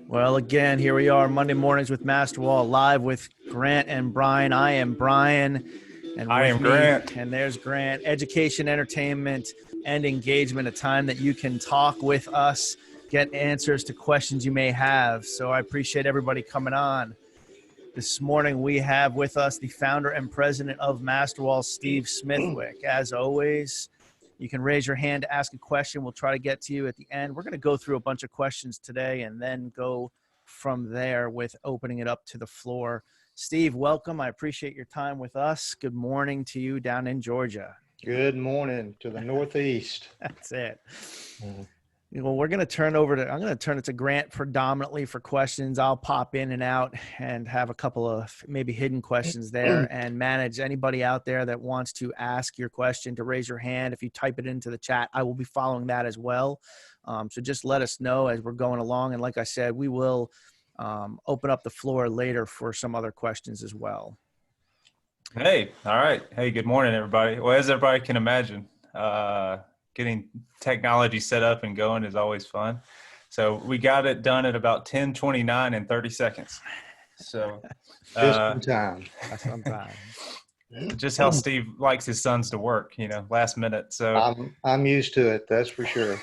Well, again, here we are, Monday mornings with Masterwall, live with Grant and Brian. I am Brian, and I with am me, Grant. and there's Grant. Education, entertainment, and engagement, a time that you can talk with us, get answers to questions you may have. So I appreciate everybody coming on. This morning, we have with us the founder and president of Masterwall, Steve Smithwick. As always, you can raise your hand to ask a question. We'll try to get to you at the end. We're going to go through a bunch of questions today and then go from there with opening it up to the floor. Steve, welcome. I appreciate your time with us. Good morning to you down in Georgia. Good morning to the Northeast. That's it. Well, I'm going to turn it to Grant predominantly for questions. I'll pop in and out and have a couple of maybe hidden questions there and manage anybody out there that wants to ask your question to raise your hand. If you type it into the chat, I will be following that as well. So just let us know as we're going along. And like I said, we will open up the floor later for some other questions as well. Hey, all right. Hey, good morning, everybody. Well, as everybody can imagine, getting technology set up and going is always fun. So we got it done at about 10:29 in 30 seconds. So Just in time. That's what I'm trying. Just how Steve likes his sons to work, last minute. So I'm used to it, that's for sure.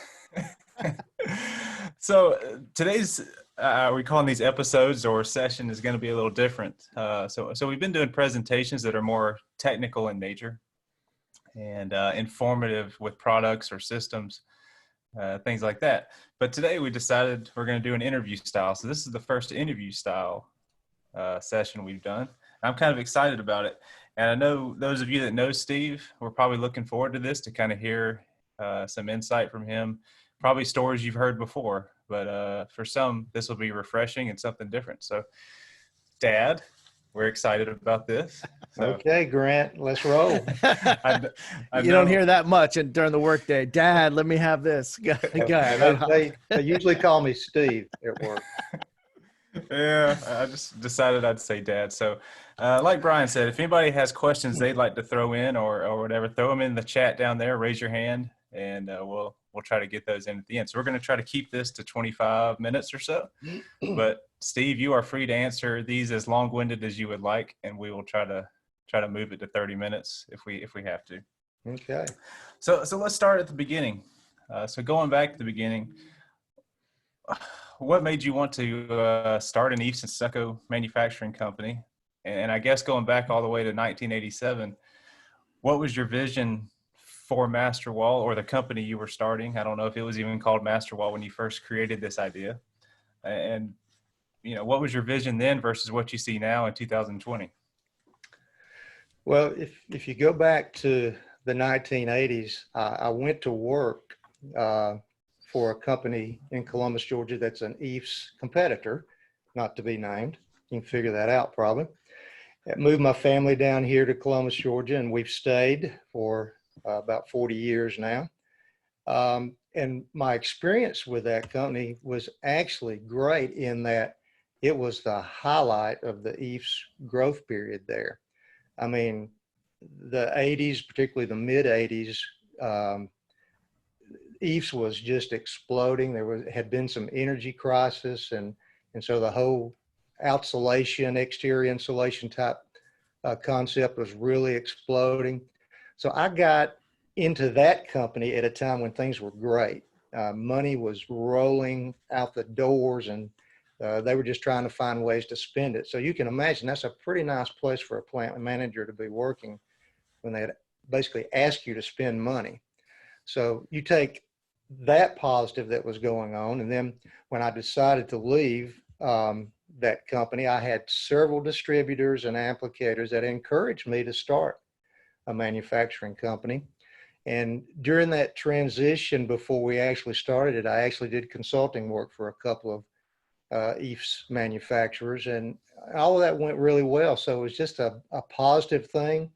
So today's we're calling these episodes or session is going to be a little different. So we've been doing presentations that are more technical in nature and informative with products or systems, things like that. But today we decided we're going to do an interview style. So this is the first interview style session we've done. I'm kind of excited about it. And I know those of you that know Steve, we're probably looking forward to this to kind of hear some insight from him, probably stories you've heard before. But for some, this will be refreshing and something different. So, Dad, we're excited about this. So, Okay, Grant, let's roll. I You don't hear that much during the workday. Dad, let me have this. Go ahead. They usually call me Steve at work. Yeah, I just decided I'd say Dad. So, like Brian said, if anybody has questions they'd like to throw in or whatever, throw them in the chat down there. Raise your hand, and we'll try to get those in at the end. So we're going to try to keep this to 25 minutes or so. But Steve, you are free to answer these as long-winded as you would like, and we will try to move it to 30 minutes if we have to. Okay. So let's start at the beginning. So going back to the beginning, what made you want to start an eaves and stucco manufacturing company? And I guess going back all the way to 1987, what was your vision for Masterwall or the company you were starting? I don't know if it was even called Masterwall when you first created this idea. And, what was your vision then versus what you see now in 2020? Well, if you go back to the 1980s, I went to work for a company in Columbus, Georgia, that's an eaves competitor, not to be named. You can figure that out probably. I moved my family down here to Columbus, Georgia, and we've stayed for about 40 years now. And my experience with that company was actually great in that it was the highlight of the eaves growth period there. I mean, the 80s, particularly the mid 80s, eaves was just exploding. Had been some energy crisis, and so the whole exterior insulation type concept was really exploding. So I got into that company at a time when things were great. Money was rolling out the doors, and they were just trying to find ways to spend it. So you can imagine that's a pretty nice place for a plant manager to be working when they basically ask you to spend money. So you take that positive that was going on, and then when I decided to leave that company, I had several distributors and applicators that encouraged me to start a manufacturing company. And during that transition, before we actually started it, I actually did consulting work for a couple of eaves manufacturers, and all of that went really well. So it was just a positive thing,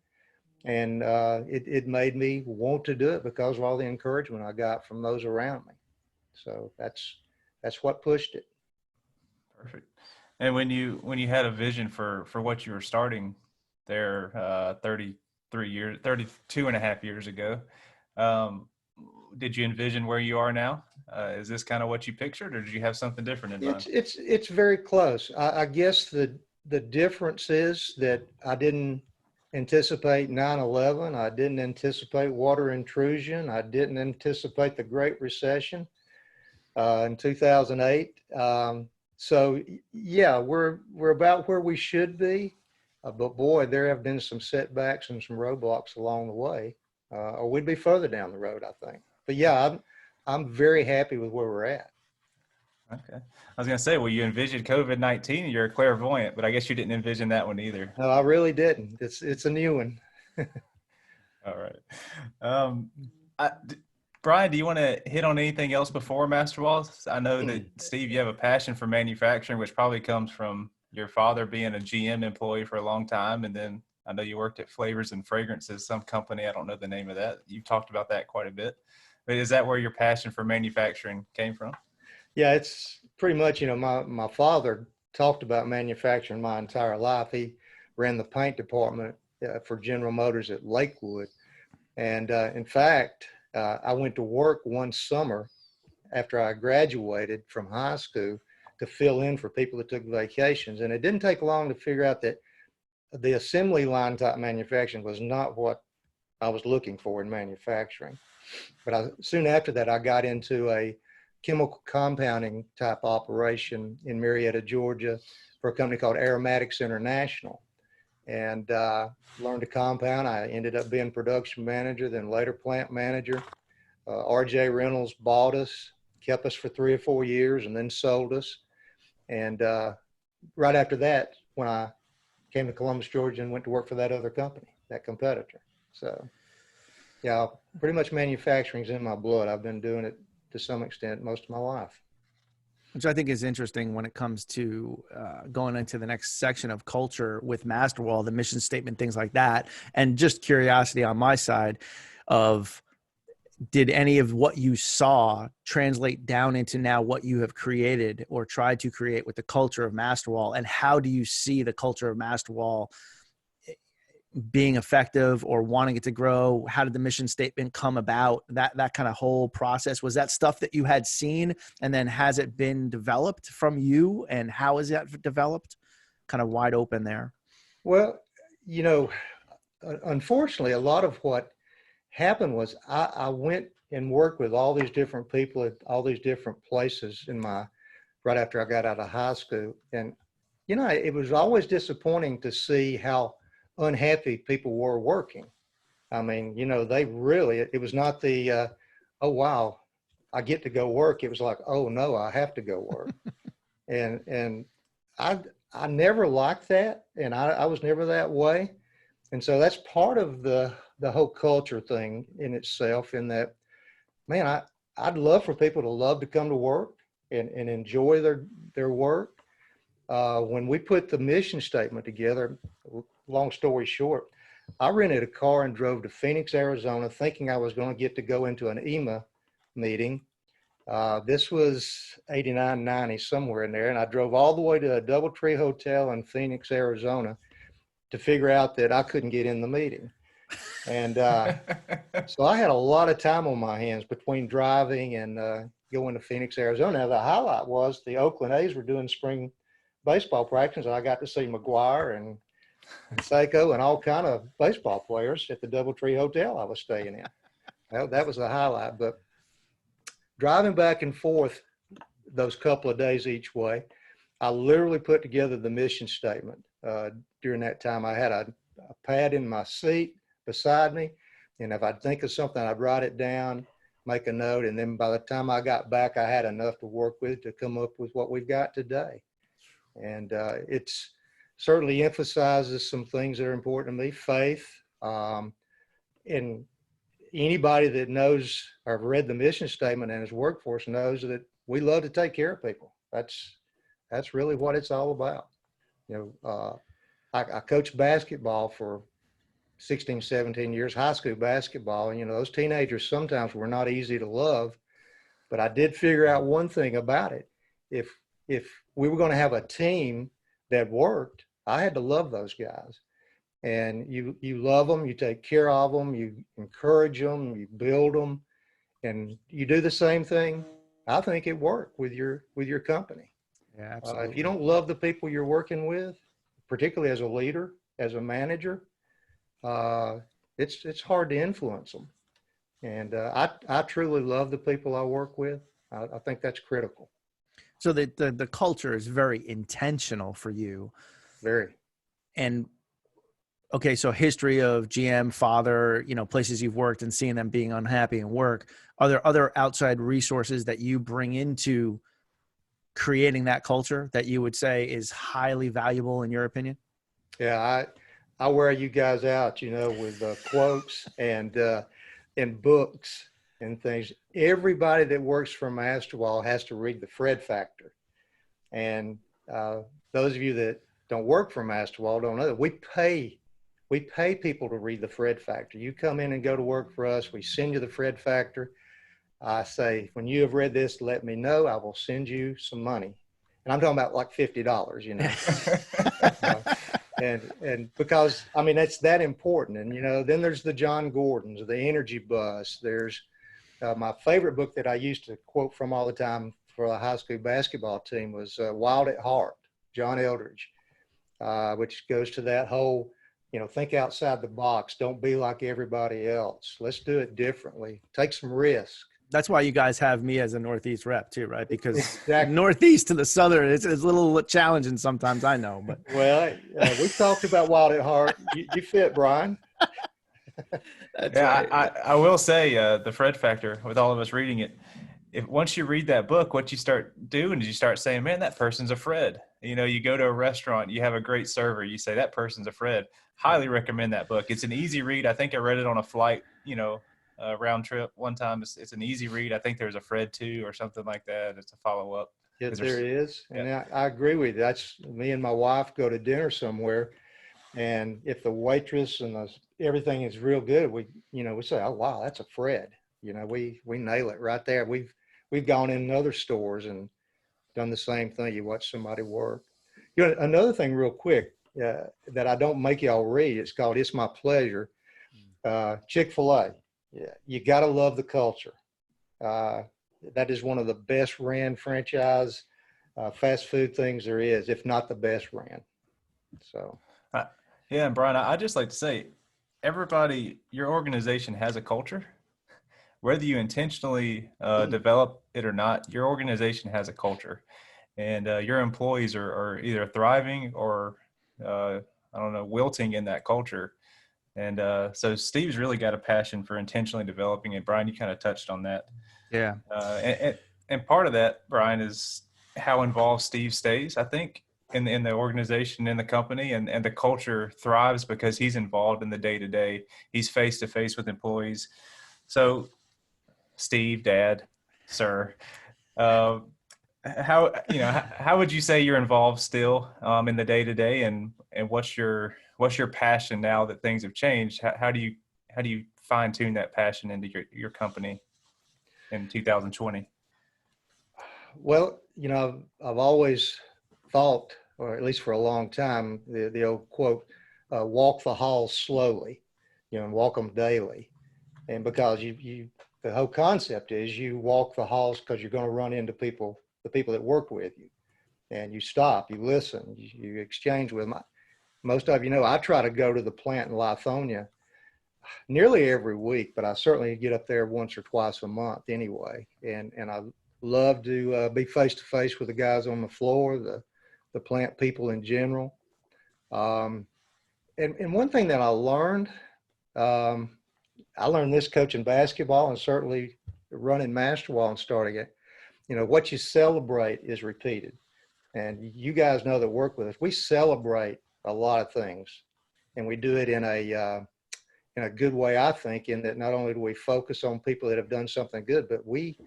and it made me want to do it because of all the encouragement I got from those around me. So that's what pushed it. Perfect. And when you had a vision for what you were starting there 32 and a half years ago, did you envision where you are now? Is this kind of what you pictured, or did you have something different in mind? It's very close. I guess the difference is that I didn't anticipate 9/11. I didn't anticipate water intrusion. I didn't anticipate the Great Recession in 2008. So yeah, we're about where we should be. But boy, there have been some setbacks and some roadblocks along the way, or we'd be further down the road, I think. But yeah, I'm very happy with where we're at. Okay. I was going to say, well, you envisioned COVID-19 and you're a clairvoyant, but I guess you didn't envision that one either. No, I really didn't. It's a new one. All right. Brian, do you want to hit on anything else before Master Walls? I know that, Steve, you have a passion for manufacturing, which probably comes from your father being a GM employee for a long time. And then I know you worked at Flavors and Fragrances, some company. I don't know the name of that. You talked about that quite a bit. But is that where your passion for manufacturing came from? Yeah, it's pretty much, my father talked about manufacturing my entire life. He ran the paint department for General Motors at Lakewood. And in fact, I went to work one summer after I graduated from high school to fill in for people that took vacations. And it didn't take long to figure out that the assembly line type manufacturing was not what I was looking for in manufacturing. But soon after that, I got into a chemical compounding type operation in Marietta, Georgia for a company called Aromatics International, and learned to compound. I ended up being production manager, then later plant manager. RJ Reynolds bought us, kept us for 3 or 4 years, and then sold us. And right after that, when I came to Columbus, Georgia, and went to work for that other company, that competitor. So yeah, pretty much manufacturing's in my blood. I've been doing it to some extent most of my life. Which I think is interesting when it comes to going into the next section of culture with Masterwall, the mission statement, things like that. And just curiosity on my side of, did any of what you saw translate down into now what you have created or tried to create with the culture of Masterwall? And how do you see the culture of Masterwall being effective or wanting it to grow? How did the mission statement come about? That kind of whole process, was that stuff that you had seen, and then has it been developed from you, and how is that developed? Kind of wide open there. Well, unfortunately, a lot of what happened was I went and worked with all these different people at all these different places right after I got out of high school. And, it was always disappointing to see how unhappy people were working. I mean, they really, it was not the, oh, wow, I get to go work. It was like, oh no, I have to go work. and I never liked that. And I was never that way. And so that's part of the whole culture thing in itself, in that, man, I'd love for people to love to come to work and enjoy their work. When we put the mission statement together, long story short, I rented a car and drove to Phoenix, Arizona, thinking I was going to get to go into an EMA meeting. This was 89, 90, somewhere in there. And I drove all the way to a DoubleTree hotel in Phoenix, Arizona, to figure out that I couldn't get in the meeting. And so I had a lot of time on my hands between driving and going to Phoenix, Arizona. Now, the highlight was the Oakland A's were doing spring baseball practice, and I got to see McGuire and Seiko and all kind of baseball players at the DoubleTree hotel I was staying in. That was the highlight. But driving back and forth those couple of days each way, I literally put together the mission statement. During that time, I had a pad in my seat beside me, and if I'd think of something, I'd write it down, make a note, and then by the time I got back, I had enough to work with to come up with what we've got today. And it's certainly emphasizes some things that are important to me, faith. And anybody that knows or read the mission statement and has worked for us knows that we love to take care of people. That's really what it's all about. I coached basketball for 16, 17 years, high school basketball. And, those teenagers sometimes were not easy to love, but I did figure out one thing about it. If we were going to have a team that worked, I had to love those guys. And you love them, you take care of them, you encourage them, you build them. and you do the same thing, I think it worked with your company. Yeah, absolutely. If you don't love the people you're working with, particularly as a leader, as a manager, it's hard to influence them. And I truly love the people I work with. I think that's critical. So the culture is very intentional for you. Very. And okay, so history of GM, father, places you've worked and seeing them being unhappy in work. Are there other outside resources that you bring into creating that culture that you would say is highly valuable in your opinion? Yeah, I wear you guys out, with quotes and books and things. Everybody that works for Masterwall has to read the Fred Factor. And those of you that don't work for Masterwall don't know that we pay people to read the Fred Factor. You come in and go to work for us, we send you the Fred Factor. I say, when you have read this, let me know. I will send you some money. And I'm talking about like $50, and because, it's that important. And, then there's the John Gordons, the Energy Bus. There's my favorite book that I used to quote from all the time for the high school basketball team was Wild at Heart, John Eldridge, which goes to that whole, think outside the box. Don't be like everybody else. Let's do it differently. Take some risk. That's why you guys have me as a Northeast rep too, right? Because exactly. Northeast to the Southern, it's a little challenging sometimes, I know. But well, we've talked about Wild at Heart. You fit, Brian. That's right. I will say the Fred Factor, with all of us reading it, if once you read that book, what you start doing is you start saying, man, that person's a Fred. You go to a restaurant, you have a great server, you say, that person's a Fred. Highly recommend that book. It's an easy read. I think I read it on a flight, round trip one time. It's an easy read. I think there's a Fred 2 or something like that. It's a follow up. Yes, there is. And I agree with you. That's me and my wife go to dinner somewhere. And if the waitress and everything is real good, we say, oh, wow, that's a Fred. We nail it right there. We've gone in other stores and done the same thing. You watch somebody work. Another thing real quick that I don't make y'all read, it's called It's My Pleasure. Chick-fil-A. Yeah, you got to love the culture. That is one of the best ran franchise fast food things there is, if not the best ran. So, yeah, and Brian, I just like to say, everybody, your organization has a culture. Whether you intentionally develop it or not, your organization has a culture, and your employees are either thriving or wilting in that culture. And so Steve's really got a passion for intentionally developing it. Brian, you kind of touched on that. Yeah. And part of that, Brian, is how involved Steve stays, I think, in the organization, in the company, and the culture thrives because he's involved in the day-to-day. He's face-to-face with employees. So Steve, Dad, sir, how would you say you're involved still in the day-to-day, and what's your passion now that things have changed? How do you fine tune that passion into your company in 2020? Well, I've always thought, or at least for a long time, the old quote, walk the halls slowly, and walk them daily. And because the whole concept is you walk the halls because you're going to run into the people that work with you, and you stop, you listen, you exchange with them. Most of I try to go to the plant in Lithonia nearly every week, but I certainly get up there once or twice a month anyway. And I love to be face to face with the guys on the floor, the plant people in general. And one thing that I learned this coaching basketball and certainly running Masterwall and starting it. What you celebrate is repeated. And you guys know that work with us, we celebrate a lot of things, and we do it in a good way, I think, in that not only do we focus on people that have done something good, but we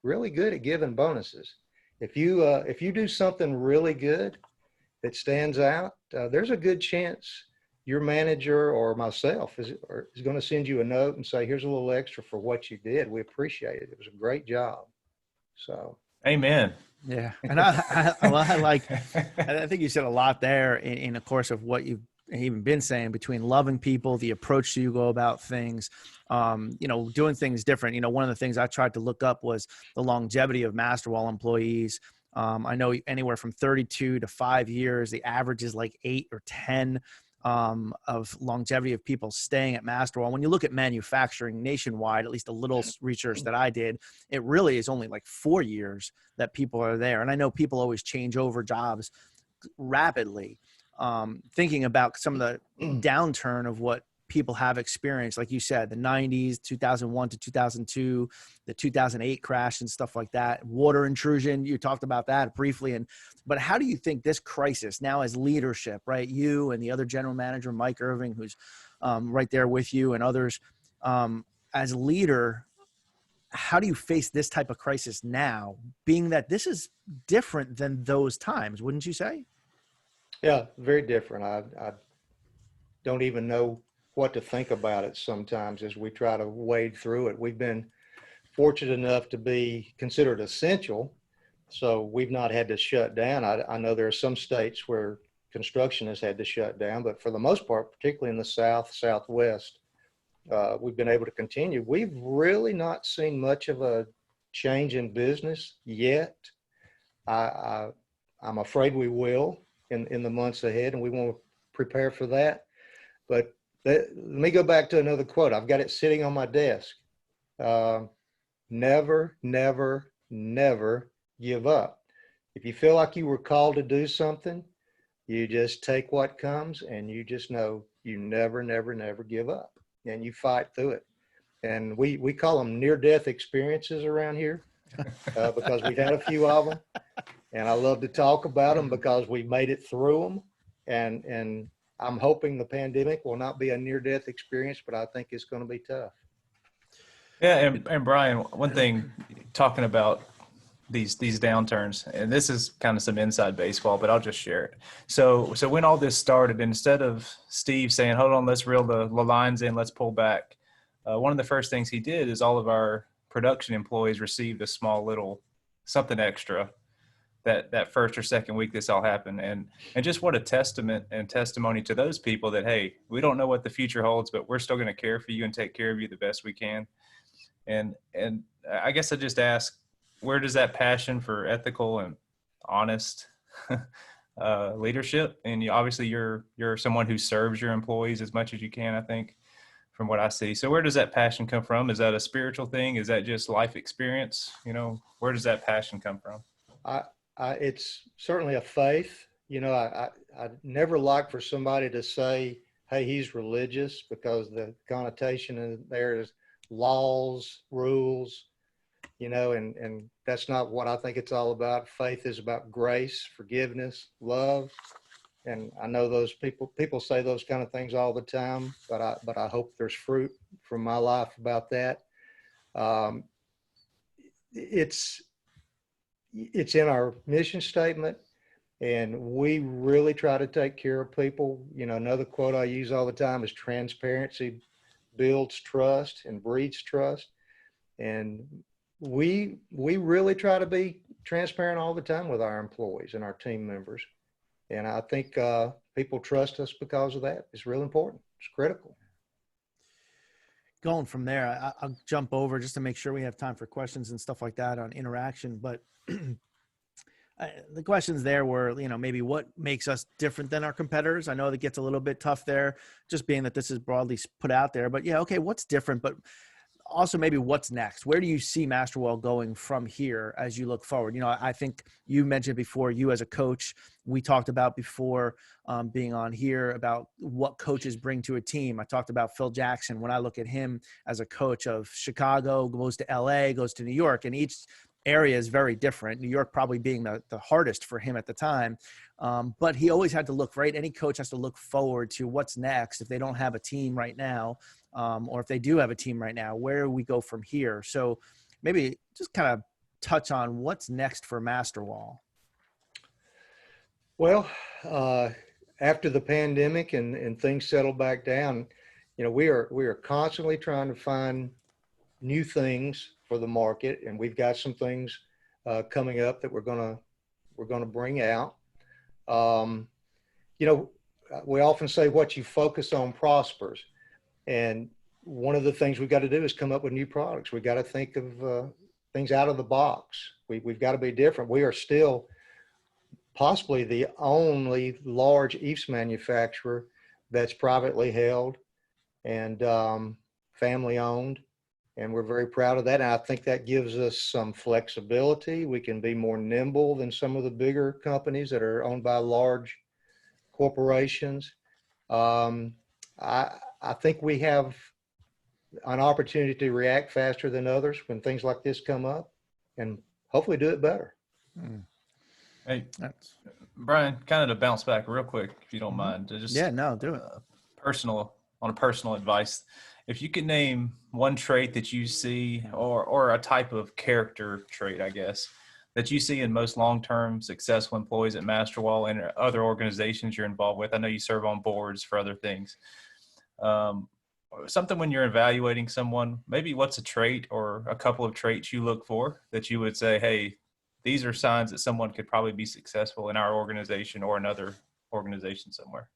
really good at giving bonuses. If you do something really good that stands out, there's a good chance your manager or myself is going to send you a note and say, here's a little extra for what you did. We appreciate it. It was a great job. So, amen. Yeah. And I think you said a lot there in the course of what you've even been saying, between loving people, the approach you go about things, doing things different. One of the things I tried to look up was the longevity of Masterwall employees. I know anywhere from 32 to 5 years. The average is like 8 or 10 of longevity of people staying at Masterwall. When you look at manufacturing nationwide, at least a little research that I did, it really is only like 4 years that people are there. And I know people always change over jobs rapidly. Thinking about some of the downturn of what people have experienced, like you said, the 90s, 2001 to 2002, the 2008 crash and stuff like that, water intrusion, you talked about that briefly. But how do you think this crisis now, as leadership, right? You and the other general manager, Mike Irving, who's right there with you, and others, as leader, how do you face this type of crisis now, being that this is different than those times, wouldn't you say? Yeah, very different. I don't even know what to think about it sometimes as we try to wade through it. We've been fortunate enough to be considered essential, so we've not had to shut down. I know there are some states where construction has had to shut down, but for the most part, particularly in the South, Southwest, we've been able to continue. We've really not seen much of a change in business yet. I'm afraid we will in the months ahead, and we want to prepare for that. But let me go back to another quote. I've got it sitting on my desk. Never, never, never give up. If you feel like you were called to do something, you just take what comes, and you just know you never, never, never give up, and you fight through it. And we call them near-death experiences around here because we've had a few of them, and I love to talk about them because we made it through them. And I'm hoping the pandemic will not be a near-death experience, but I think it's going to be tough. Yeah, and Brian, one thing, talking about these downturns, and this is kind of some inside baseball, but I'll just share it. So when all this started, instead of Steve saying, "Hold on, let's reel the lines in, let's pull back," one of the first things he did is all of our production employees received a small little something extra that first or second week this all happened. And just what a testament and testimony to those people that, hey, we don't know what the future holds, but we're still going to care for you and take care of you the best we can. And I guess I just ask, where does that passion for ethical and honest leadership? And obviously you're someone who serves your employees as much as you can, I think, from what I see. So where does that passion come from? Is that a spiritual thing? Is that just life experience? Where does that passion come from? It's certainly a faith. I never like for somebody to say, "Hey, he's religious," because the connotation in there is laws, rules, and that's not what I think it's all about. Faith is about grace, forgiveness, love. And I know those people say those kind of things all the time, but I hope there's fruit from my life about that. It's in our mission statement, and we really try to take care of people. Another quote I use all the time is transparency builds trust and breeds trust. And we really try to be transparent all the time with our employees and our team members. And I think people trust us because of that. It's real important. It's critical. Going from there, I'll jump over just to make sure we have time for questions and stuff like that on interaction. But the questions there were, maybe what makes us different than our competitors. I know that gets a little bit tough there, just being that this is broadly put out there. But yeah, okay, what's different? But also maybe what's next? Where do you see Masterwell going from here as you look forward? I think you mentioned before, you as a coach, we talked about before being on here about what coaches bring to a team. I talked about Phil Jackson. When I look at him as a coach of Chicago, goes to LA, goes to New York, and each area is very different. New York probably being the hardest for him at the time. But he always had to look, right? Any coach has to look forward to what's next if they don't have a team right now. Or if they do have a team right now, where we go from here. So maybe just kind of touch on what's next for Masterwall. Well, after the pandemic and things settle back down, we are constantly trying to find new things for the market, and we've got some things coming up that we're gonna bring out. we often say what you focus on prospers. And one of the things we've got to do is come up with new products. We've got to think of things out of the box. We've got to be different. We are still possibly the only large EIFS manufacturer that's privately held and family owned. And we're very proud of that. And I think that gives us some flexibility. We can be more nimble than some of the bigger companies that are owned by large corporations. I think we have an opportunity to react faster than others when things like this come up, and hopefully do it better. Hey, Brian, kind of to bounce back real quick, if you don't mind, to just do it. Personal advice. If you could name one trait that you see, or a type of character trait, I guess, that you see in most long-term successful employees at Masterwall and other organizations you're involved with. I know you serve on boards for other things. Something when you're evaluating someone, maybe what's a trait or a couple of traits you look for that you would say, hey, these are signs that someone could probably be successful in our organization or another organization somewhere.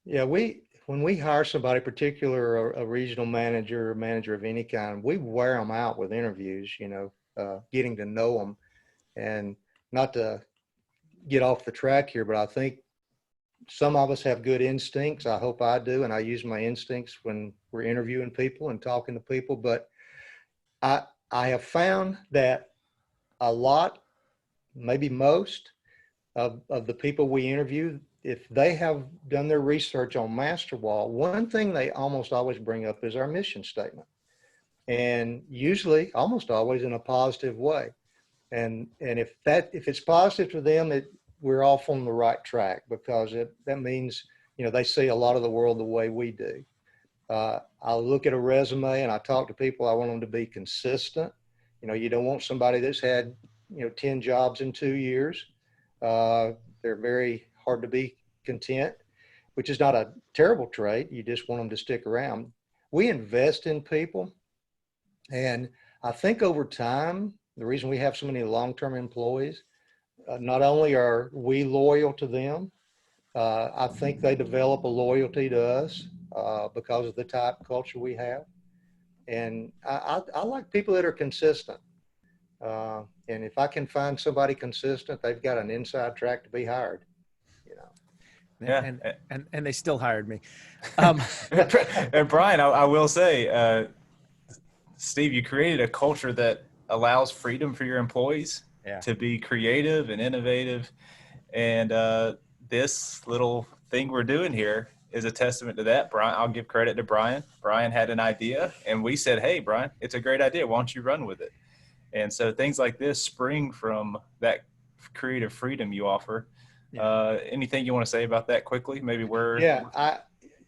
Yeah, when we hire somebody, particular a regional manager or manager of any kind, we wear them out with interviews, getting to know them. And not to get off the track here, but I think some of us have good instincts. I hope I do. And I use my instincts when we're interviewing people and talking to people. But I have found that a lot, maybe most of the people we interview, if they have done their research on Masterwall, one thing they almost always bring up is our mission statement. And usually, almost always in a positive way. And if it's positive to them, we're off on the right track, because that means, they see a lot of the world the way we do. I look at a resume and I talk to people. I want them to be consistent. You don't want somebody that's had, 10 jobs in 2 years. They're very hard to be content, which is not a terrible trait. You just want them to stick around. We invest in people. And I think over time, the reason we have so many long-term employees, not only are we loyal to them, I think they develop a loyalty to us because of the type of culture we have. And I like people that are consistent. And if I can find somebody consistent, they've got an inside track to be hired. Yeah. And they still hired me. And Brian, I will say, Steve, you created a culture that allows freedom for your employees to be creative and innovative. And this little thing we're doing here is a testament to that. Brian, I'll give credit to Brian. Brian had an idea, and we said, hey, Brian, it's a great idea. Why don't you run with it? And so things like this spring from that creative freedom you offer. Anything you want to say about that quickly? Maybe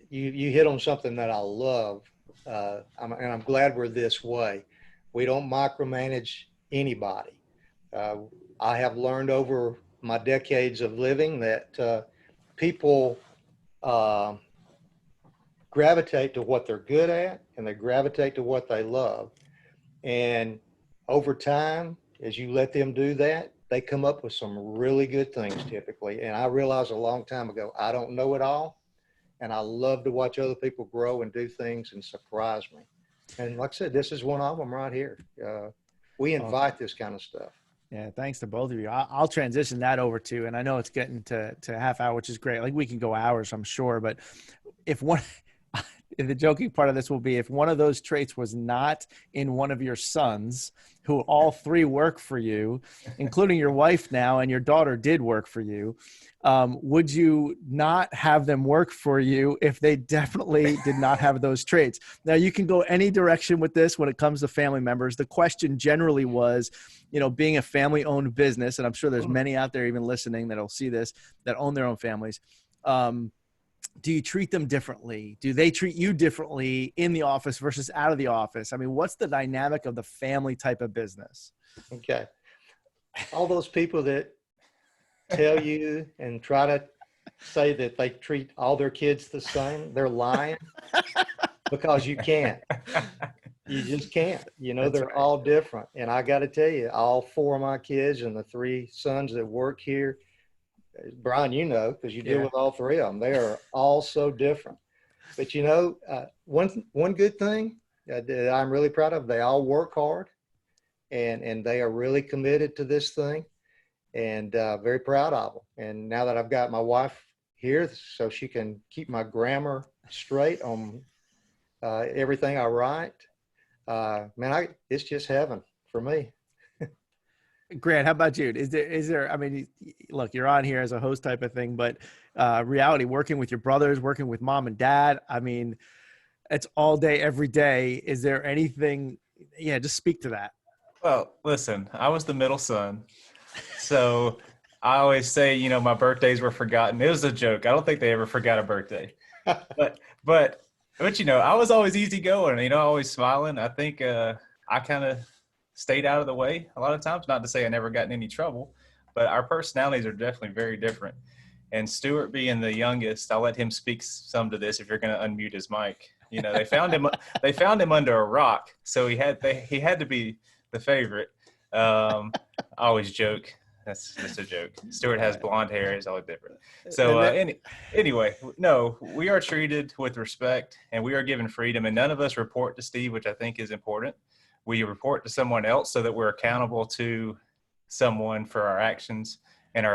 you hit on something that I love. And I'm glad we're this way. We don't micromanage anybody. I have learned over my decades of living that people gravitate to what they're good at, and they gravitate to what they love. And over time, as you let them do that, they come up with some really good things typically. And I realized a long time ago, I don't know it all. And I love to watch other people grow and do things and surprise me. And like I said, this is one of them right here. We invite this kind of stuff. Yeah, thanks to both of you. I'll transition that over to, and I know it's getting to a half hour, which is great. Like we can go hours, I'm sure. But if the joking part of this will be, if one of those traits was not in one of your sons, who all three work for you, including your wife now, and your daughter did work for you, would you not have them work for you if they definitely did not have those traits? Now, you can go any direction with this when it comes to family members. The question generally was, being a family-owned business, and I'm sure there's many out there even listening that'll see this, that own their own families. Do you treat them differently? Do they treat you differently in the office versus out of the office? I mean, what's the dynamic of the family type of business? Okay. All those people that tell you and try to say that they treat all their kids the same, they're lying, because you can't. You just can't. They're right. All different. And I got to tell you, all four of my kids and the three sons that work here, Brian, you know, because you deal Yeah. with all three of them. They are all so different. But one good thing that I'm really proud of, they all work hard, and they are really committed to this thing, and very proud of them. And now that I've got my wife here, so she can keep my grammar straight on everything I write, man, it's just heaven for me. Grant, how about you? Is there, I mean, look, you're on here as a host type of thing, but reality, working with your brothers, working with mom and dad, I mean, it's all day, every day. Is there anything, just speak to that. Well, listen, I was the middle son. So I always say, my birthdays were forgotten. It was a joke. I don't think they ever forgot a birthday. But I was always easygoing, always smiling. I think I kind of stayed out of the way a lot of times. Not to say I never got in any trouble, but our personalities are definitely very different. And Stuart being the youngest, I'll let him speak some to this if you're going to unmute his mic. They found him under a rock, so he had to be the favorite. I always joke. That's just a joke. Stuart has blonde hair. He's always different. So anyway, no, we are treated with respect, and we are given freedom, and none of us report to Steve, which I think is important. We report to someone else so that we're accountable to someone for our actions, and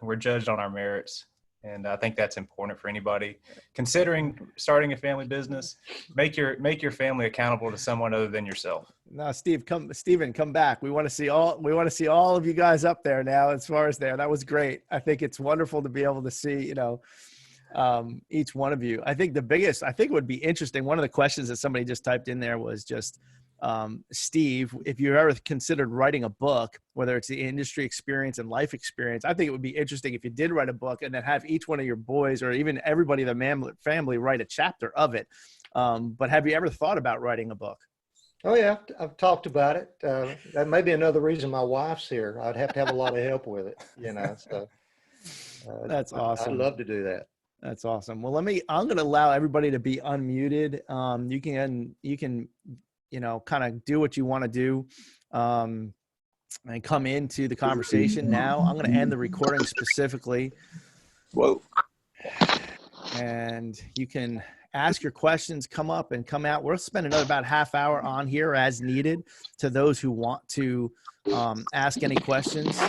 we're judged on our merits. And I think that's important for anybody considering starting a family business. Make your family accountable to someone other than yourself. No, Steven, come back. We want to see all of you guys up there now. As far as there, that was great. I think it's wonderful to be able to see, each one of you. I think it would be interesting. One of the questions that somebody just typed in there was just, Steve, if you ever considered writing a book, whether it's the industry experience and life experience, I think it would be interesting if you did write a book and then have each one of your boys or even everybody in the family write a chapter of it. But have you ever thought about writing a book? Oh yeah, I've talked about it. That may be another reason my wife's here. I'd have to have a lot of help with it, So That's awesome. I'd love to do that. That's awesome. Well, I'm going to allow everybody to be unmuted. You can kind of do what you want to do and come into the conversation now. I'm going to end the recording specifically. Whoa. And you can ask your questions, come up and come out. We'll spend another about half hour on here as needed to those who want to ask any questions.